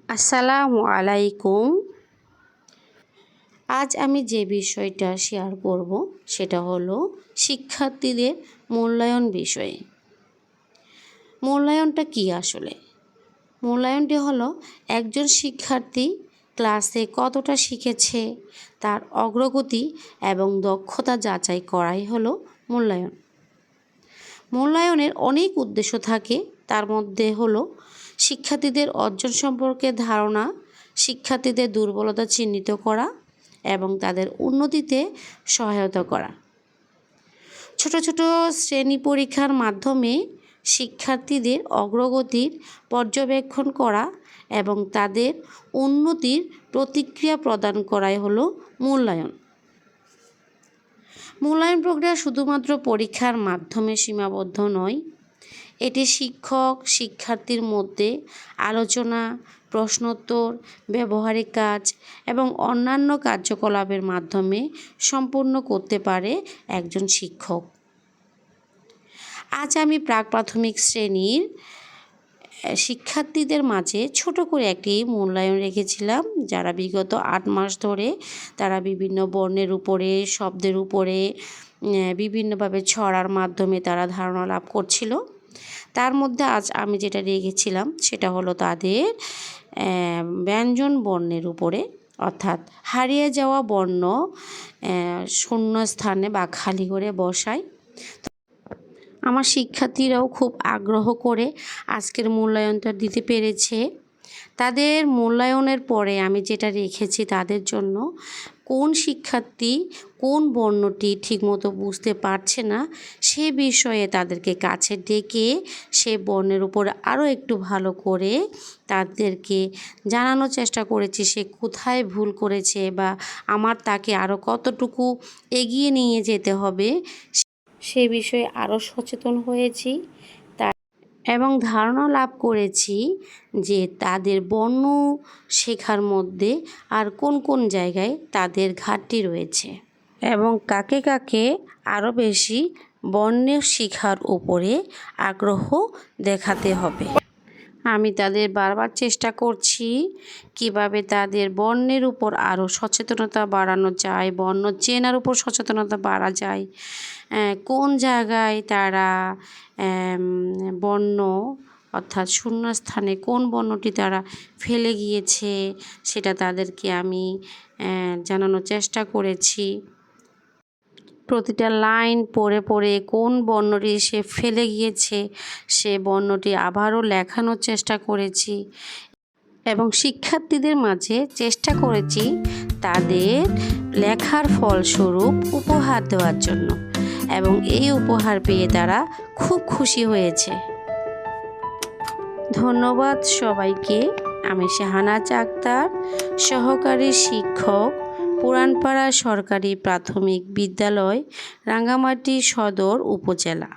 আসসালামু আলাইকুম। আজ আমি যে বিষয়টা শেয়ার করব সেটা হলো শিক্ষার্থীদের মূল্যায়ন বিষয়ে। মূল্যায়নটা কি আসলে? মূল্যায়নটি হলো একজন শিক্ষার্থী ক্লাসে কতটা শিখেছে তার অগ্রগতি এবং দক্ষতা যাচাই করাই হলো মূল্যায়ন। মূল্যায়নের অনেক উদ্দেশ্য থাকে, তার মধ্যে হলো শিক্ষার্থীদের অর্জন সম্পর্কে ধারণা, শিক্ষার্থীদের দুর্বলতা চিহ্নিত করা এবং তাদের উন্নতিতে সহায়তা করা। ছোট ছোট শ্রেণী পরীক্ষার মাধ্যমে শিক্ষার্থীদের অগ্রগতির পর্যবেক্ষণ করা এবং তাদের উন্নতির প্রতিক্রিয়া প্রদান করাই হলো মূল্যায়ন। মূল্যায়ন প্রক্রিয়া শুধুমাত্র পরীক্ষার মাধ্যমে সীমাবদ্ধ নয়, এটি শিক্ষক শিক্ষার্থীর মধ্যে আলোচনা, প্রশ্নোত্তর, ব্যবহারিক কাজ এবং অন্যান্য কার্যকলাপের মাধ্যমে সম্পূর্ণ করতে পারে একজন শিক্ষক। আজ আমি প্রাক প্রাথমিক শ্রেণীর শিক্ষার্থীদের মাঝে ছোট করে একটি মূল্যায়ন রেখেছিলাম, যারা বিগত 8 মাস ধরে তারা বিভিন্ন বর্ণের উপরে, শব্দের উপরে বিভিন্নভাবে ছড়ার মাধ্যমে তারা ধারণা লাভ করছিল। তার মধ্যে আজ আমি যেটা রেখেছিলাম সেটা হলো তাদের ব্যঞ্জন বর্ণের উপরে, অর্থাৎ হারিয়ে যাওয়া বর্ণ শূন্য স্থানে বা খালি করে বসাই। আমার শিক্ষার্থীরাও খুব আগ্রহ করে আজকের মূল্যায়নটা দিতে পেরেছে। তাদের মূল্যায়নের পরে আমি যেটা রেখেছি তাদের জন্য, কোন শিক্ষার্থী কোন বর্ণটি ঠিকমতো বুঝতে পারছে না সে বিষয়ে তাদেরকে কাছে ডেকে সে বর্ণের উপরে আরও একটু ভালো করে তাদেরকে জানানোর চেষ্টা করেছি সে কোথায় ভুল করেছে বা আমার তাকে আরও কতটুকু এগিয়ে নিয়ে যেতে হবে সে বিষয়ে আরও সচেতন হয়েছি এবং ধারণা লাভ করেছি যে তাদের বর্ণ শেখার মধ্যে আর কোন কোন জায়গায় তাদের ঘাটতি রয়েছে এবং কাকে কাকে আরও বেশি বর্ণের শেখার উপরে আগ্রহ দেখাতে হবে। আমি তাদের বারবার চেষ্টা করছি কিভাবে তাদের বর্ণের উপর আরও সচেতনতা বাড়ানো যায়, বর্ণ চেনার উপর সচেতনতা বাড়া যায়, কোন জায়গায় তারা বর্ণ অর্থাৎ শূন্যস্থানে কোন বর্ণটি তারা ফেলে গিয়েছে সেটা তাদেরকে আমি জানানোর চেষ্টা করেছি। প্রতিটা লাইন পড়ে পড়ে কোন বর্ণটি সে ফেলে গিয়েছে সে বর্ণটি আবারও লেখানোর চেষ্টা করেছি এবং শিক্ষার্থীদের মাঝে চেষ্টা করেছি তাদের লেখার ফলস্বরূপ উপহার দেওয়ার জন্য এবং এই উপহার পেয়ে তারা খুব খুশি হয়েছে। ধন্যবাদ সবাইকে। আমি শাহানাজ আক্তার, সহকারী শিক্ষক, পুরানপাড়া সরকারি প্রাথমিক বিদ্যালয়, রাঙ্গামাটি সদর উপজেলা।